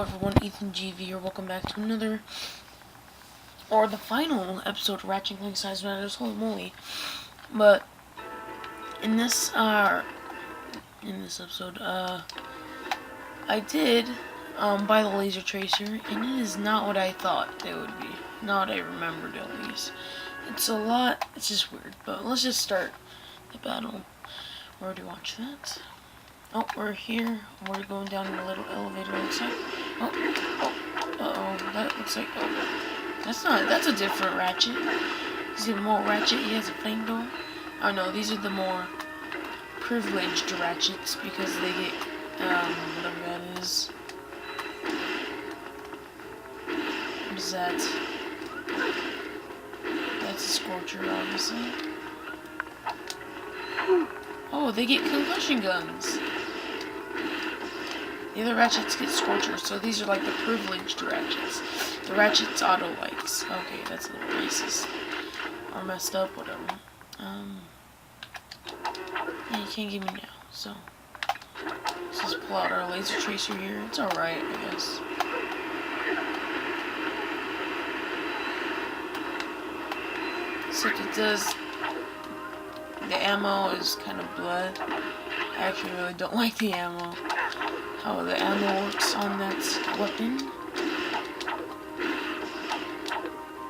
everyone, Ethan GV here. Welcome back to another, or the final episode of Ratchet and Clank Size Matters. Holy moly! But in this episode, I did buy the laser tracer, and it is not what I thought it would be. Not what I remembered, at least. It's a lot. It's just weird. But let's just start the battle. We already watched that. Oh, we're here. We're going down in a little elevator, looks like. Uh-oh, that looks like, that's a different Ratchet. Is it more Ratchet? He has a flamethrower? Oh no, these are the more privileged Ratchets because they get, whatever that is. What is that? That's a Scorcher, obviously. Oh, they get concussion guns. The other Ratchets get Scorchers, so these are like the privileged Ratchets. The Ratchets Otto likes. Okay, that's a little racist. Or messed up, whatever. Yeah, you can't get me now, so. Let's just pull out our laser tracer here. It's alright, I guess. Except it does. The ammo is kind of blood. I actually really don't like the ammo. How the ammo works on that weapon.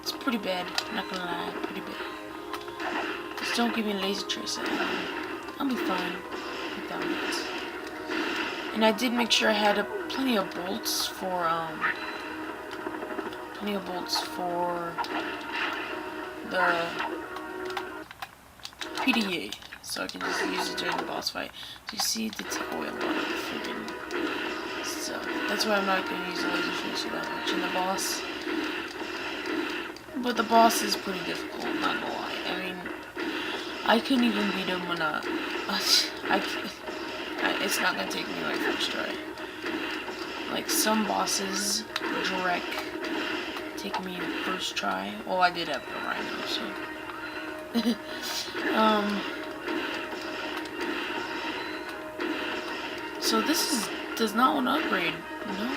It's pretty bad, not gonna lie, pretty bad. Just don't give me a laser tracer ammo. I'll be fine without it. And I did make sure I had plenty of bolts for the PDA, so I can just use it during the boss fight. So you see, it did take away a lot of freaking stuff. That's why I'm not going to use the laser tracer that much in the boss. But the boss is pretty difficult, not gonna lie. I mean, I couldn't even beat him when it's not going to take me my first try. Like, some bosses, direct, take me the first try. Well, I did have the Rhino, so. So this does not want to upgrade, you know?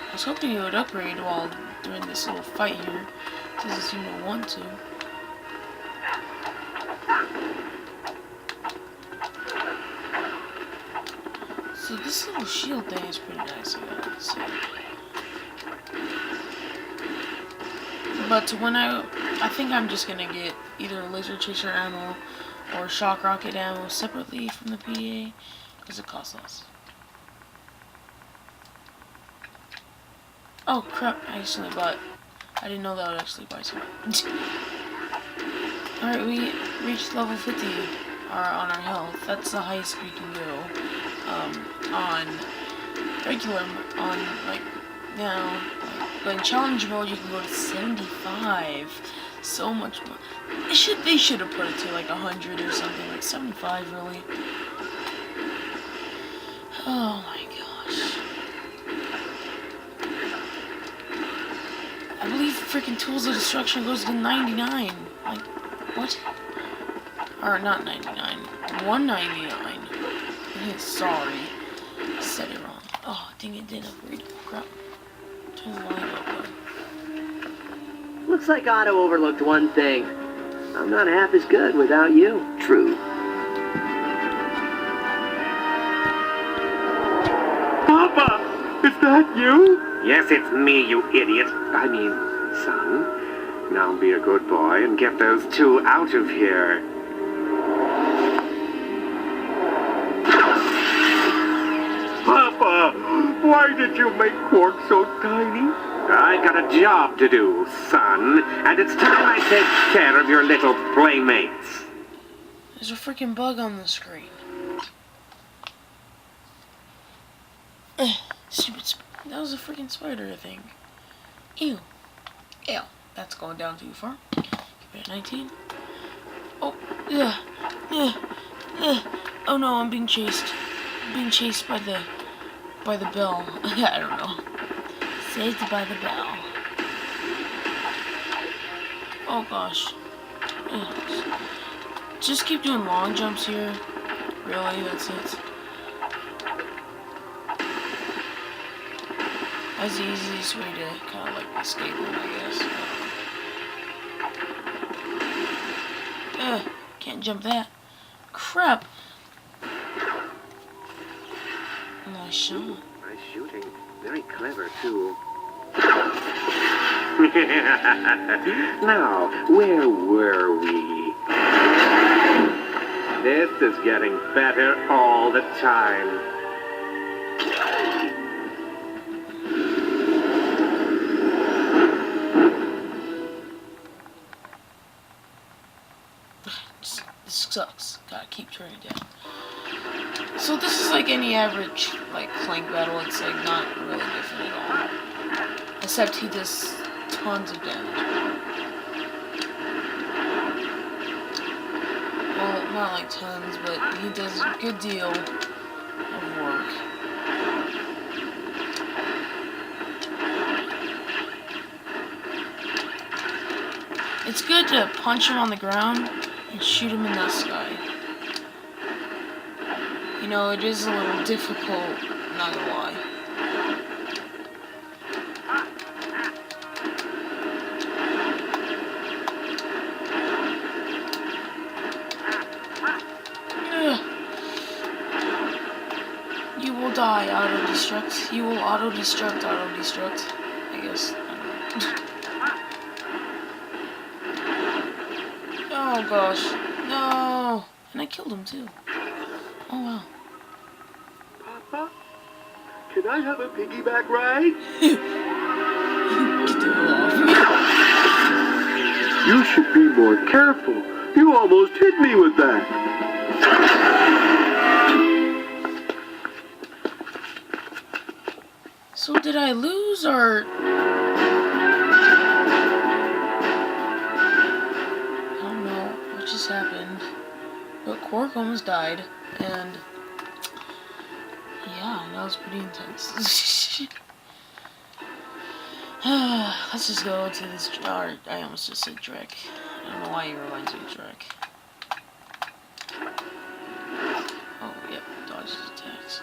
I was hoping it would upgrade while doing this little fight here. It doesn't seem to want to. So this little shield thing is pretty nice, I gotta say. But when I think I'm just gonna get either laser tracer ammo or shock rocket ammo separately from the PDA because it costs less. Oh crap! I actually bought. I didn't know that I would actually buy some. All right, we reached level 50 on our health. That's the highest we can go on regular like now. But in challenge mode, you can go to 75. So much more. They should have put it to like 100 or something, like 75 really. Oh my gosh. I believe freaking Tools of Destruction goes to 99. Like, what? Or not 99. 199. Sorry. I said it wrong. Oh, dang it, didn't upgrade. Crap. Turn the light up though. Looks like Otto overlooked one thing. I'm not half as good without you. True. Papa! Is that you? Yes, it's me, you idiot. I mean, son. Now be a good boy and get those two out of here. Papa! Why did you make Quark so tiny? I got a job to do, son, and it's time I take care of your little playmates. There's a freaking bug on the screen. Stupid that was a freaking spider, I think. Ew. Ew. That's going down too far. Keep it at 19. Oh, oh no, I'm being chased. I'm being chased by the bell. I don't know. Saved by the bell. Oh gosh. Just keep doing long jumps here. Really, that's it. That's the easiest way to kind of like escape them, I guess. Ugh, can't jump that. Crap. Nice shot. Nice shooting. Very clever, too. Now, where were we? This is getting better all the time. This sucks. Gotta keep turning it down. So this is like any average like Clank battle. It's like not really different at all. Except he does tons of damage. Well, not like tons, but he does a good deal of work. It's good to punch him on the ground and shoot him in the sky. You know, it is a little difficult, not gonna lie. Ugh. You will die, Auto Destruct. You will Auto Destruct, Auto Destruct. I guess. I don't know. Oh gosh. No! And I killed him too. Oh wow. Papa, can I have a piggyback ride? Get the hell off me. You should be more careful. You almost hit me with that. So did I lose or... I don't know what just happened. But Quark almost died. And... yeah, that was pretty intense. Let's just go to this... I almost just said Drek. I don't know why he reminds me of Drek. Oh, yep. Dodge his attacks.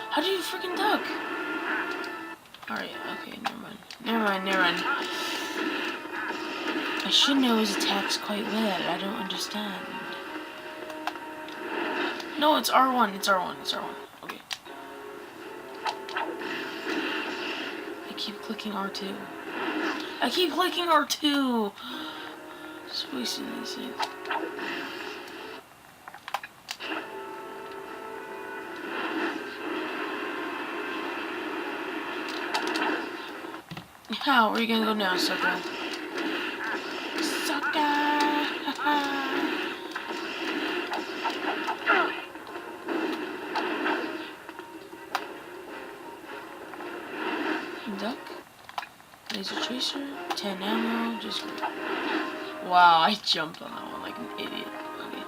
How do you freaking duck? Alright, okay, never mind. Never mind. I should know his attacks quite well. I don't understand. No, it's R1. It's R1. Okay. I keep clicking R2. Just wasting these things. How? Where are you gonna go now, sucker? Duck. Laser tracer. 10 ammo. Just great. Wow, I jumped on that one like an idiot. Okay.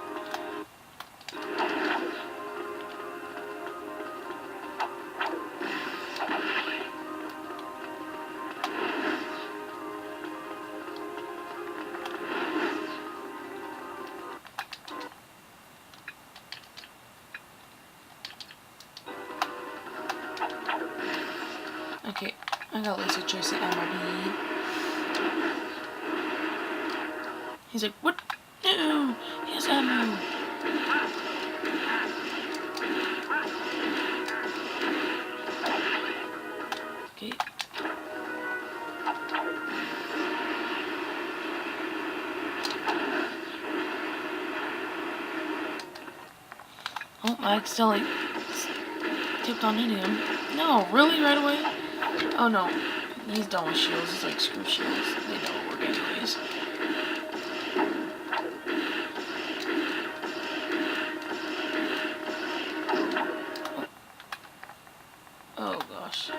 Okay, I got laser tracer ammo. He's like, what? No, he has ammo. Okay. Oh, I accidentally tipped on hitting him. No, really? Right away? Oh no. He's done with shields. He's like, screw shields. They don't work anyways. Oh gosh.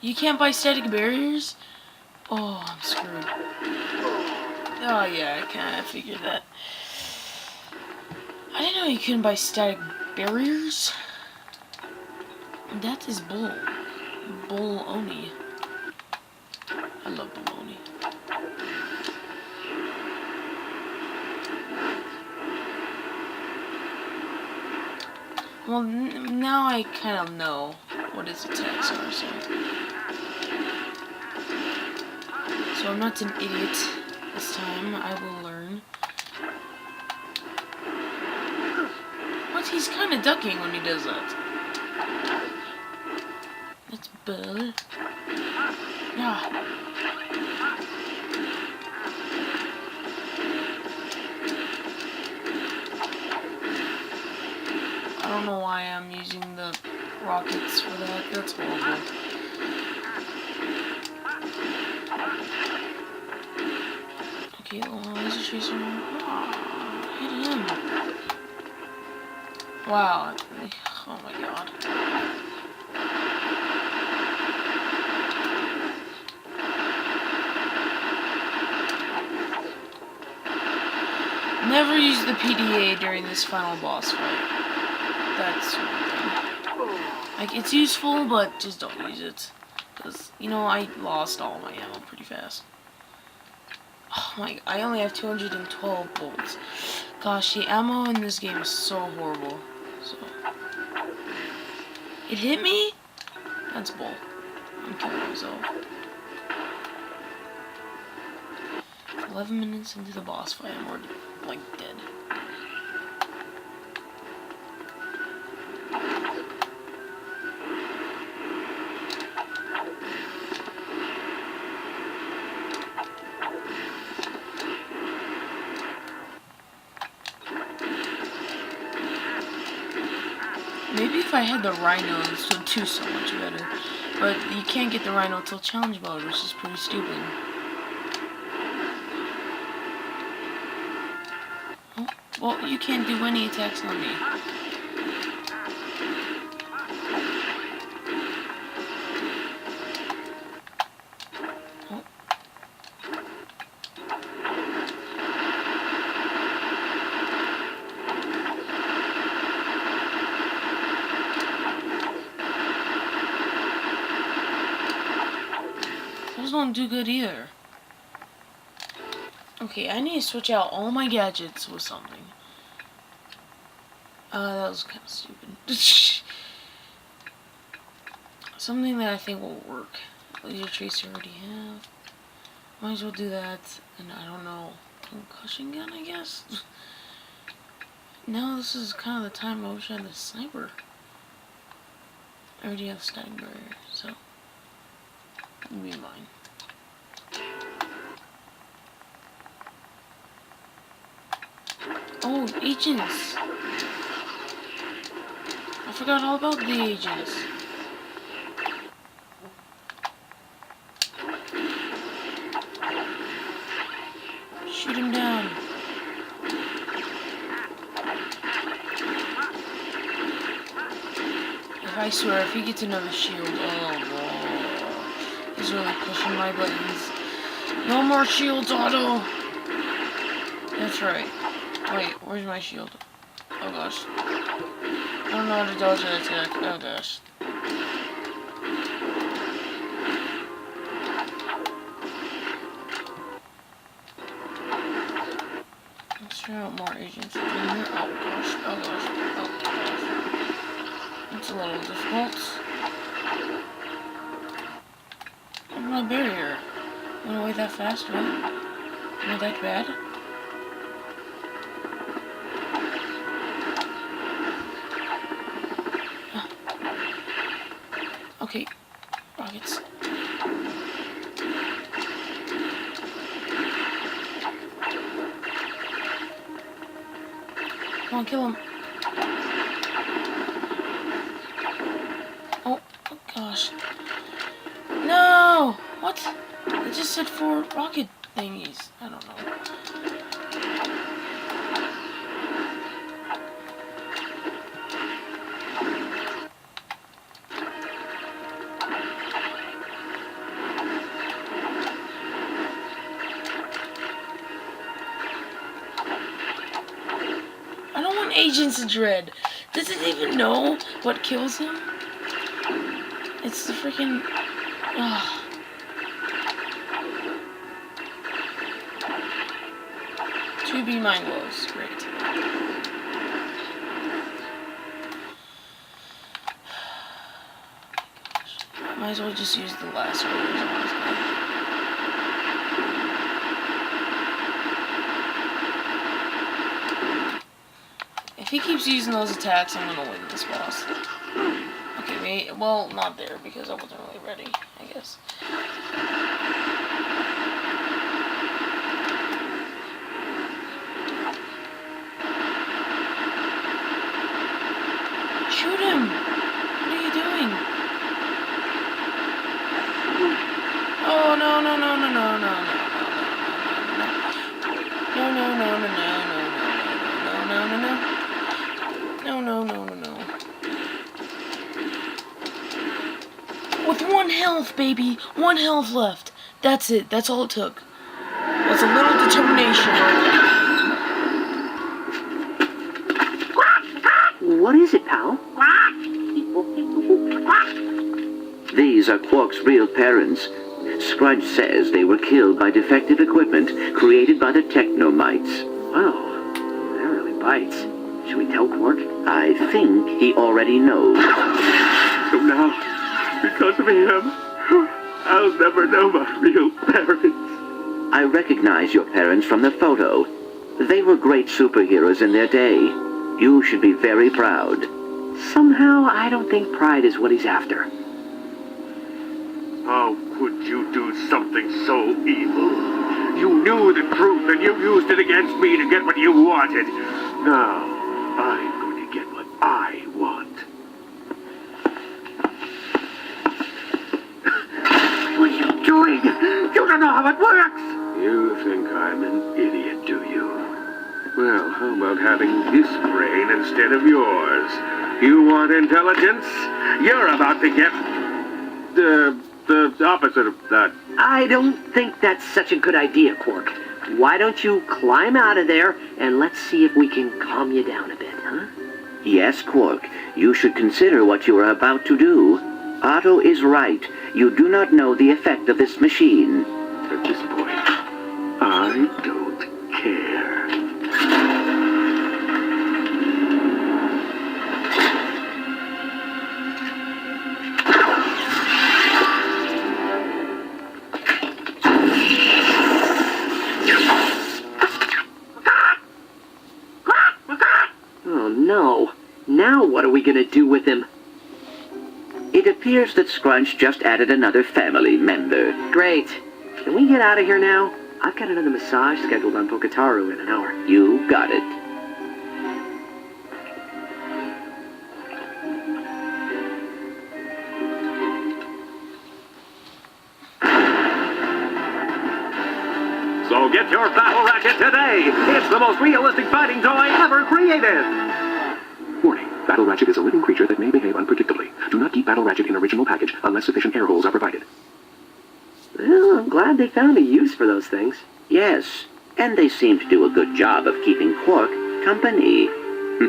You can't buy static barriers? Oh, I'm screwed. Oh yeah, I kind of figured that. I didn't know you couldn't buy static barriers. That is bull. Bull-oni. I love bologna. Well, now I kind of know what his attacks are, so I'm not an idiot this time. I will learn. What? He's kind of ducking when he does that. That's bad. Yeah. I don't know why I'm using the rockets for that. That's horrible. Okay, laser tracer. Oh, hit him. Wow. Oh my god. Never use the PDA during this final boss fight. That's one thing. Like, it's useful, but just don't use it. Because, you know, I lost all my ammo pretty fast. Oh my, I only have 212 bullets. Gosh, the ammo in this game is so horrible. So, it hit me? That's bull. I'm killing myself. 11 minutes into the boss fight, I'm already, like, dead. Maybe if I had the rhino, this would do so much better. But you can't get the rhino till challenge mode, which is pretty stupid. Oh, well, you can't do any attacks on me. Oh. Those don't do good either. Okay, I need to switch out all my gadgets with something. That was kind of stupid. Something that I think will work. Laser tracer already have. Might as well do that. And I don't know. Concussion gun, I guess? Now this is kind of the time I wish I had the sniper. I already have static barrier, so it'll be mine. Oh, agents! I forgot all about the agents. Shoot him down. I swear, if he gets another shield, oh, he's really pushing my buttons. No more shields, Otto! That's right. Wait, where's my shield? Oh gosh. I don't know how to dodge that attack. Oh gosh. Let's try out more agents in here. Oh gosh. Oh gosh. Oh gosh. It's a little difficult. Where's my barrier? Went away that fast, right? Not that bad? Okay, rockets. Come on, kill him. Oh gosh. No! What? It just said 4 rocket thingies. I don't know. Agent's Dread. Does it even know what kills him? It's the freaking... Ugh. 2B mind glows. Great. Might as well just use the last one. If he keeps using those attacks, I'm gonna win this boss. Okay, wait. Well, not there because I wasn't really ready, I guess. Shoot him! What are you doing? Oh, no, no, no, no, no, no, no. No, no, no, no, no, no, no, no, no, no. No, no, no, no, no. With 1 health, baby. 1 health left. That's it. That's all it took. That's a little determination. What is it, pal? These are Quark's real parents. Scrunch says they were killed by defective equipment created by the Technomites. Wow, that really bites. Should we tell Quark? I think he already knows. So now, because of him, I'll never know my real parents. I recognize your parents from the photo. They were great superheroes in their day. You should be very proud. Somehow, I don't think pride is what he's after. How could you do something so evil? You knew the truth and you used it against me to get what you wanted. Now, I'm going to get what I want. What are you doing? You don't know how it works! You think I'm an idiot, do you? Well, how about having this brain instead of yours? You want intelligence? You're about to get... the opposite of that. I don't think that's such a good idea, Quark. Why don't you climb out of there and let's see if we can calm you down a bit, huh? Yes, Quark, you should consider what you are about to do. Otto is right. You do not know the effect of this machine. At this point, I don't care. No. Now what are we gonna do with him? It appears that Scrunch just added another family member. Great. Can we get out of here now? I've got another massage scheduled on Poketaru in an hour. You got it. So get your Battle Ratchet today! It's the most realistic fighting toy ever created! Warning, Battle Ratchet is a living creature that may behave unpredictably. Do not keep Battle Ratchet in original package unless sufficient air holes are provided. Well, I'm glad they found a use for those things. Yes, and they seem to do a good job of keeping Quark company. So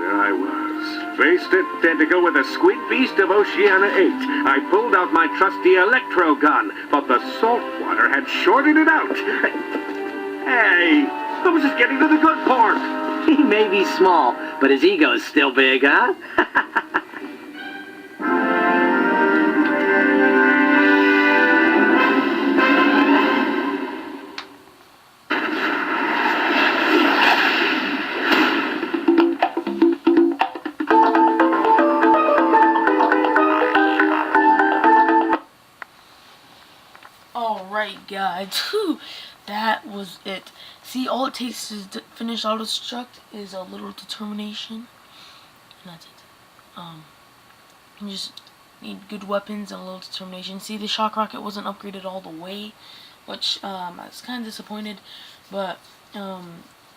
there I was, face identical with the squid beast of Oceania 8. I pulled out my trusty electro gun, but the salt water had shorted it out. Hey, I was just getting to the good part. He may be small, but his ego's still big, huh? Alright guys, whew, that was it. See, all it takes to finish Auto Destruct is a little determination, and that's it. You just need good weapons and a little determination. See, the shock rocket wasn't upgraded all the way, which I was kind of disappointed, but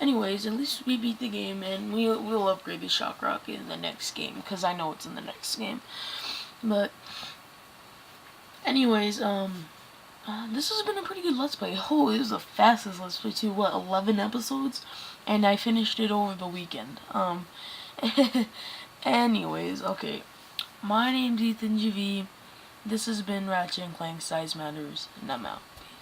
anyways, at least we beat the game, and we'll upgrade the shock rocket in the next game, because I know it's in the next game. But anyways, this has been a pretty good Let's Play. Oh, it was the fastest Let's Play too. What, 11 episodes? And I finished it over the weekend. Anyways, okay. My name's Ethan GV. This has been Ratchet and Clank Size Matters, and I'm out.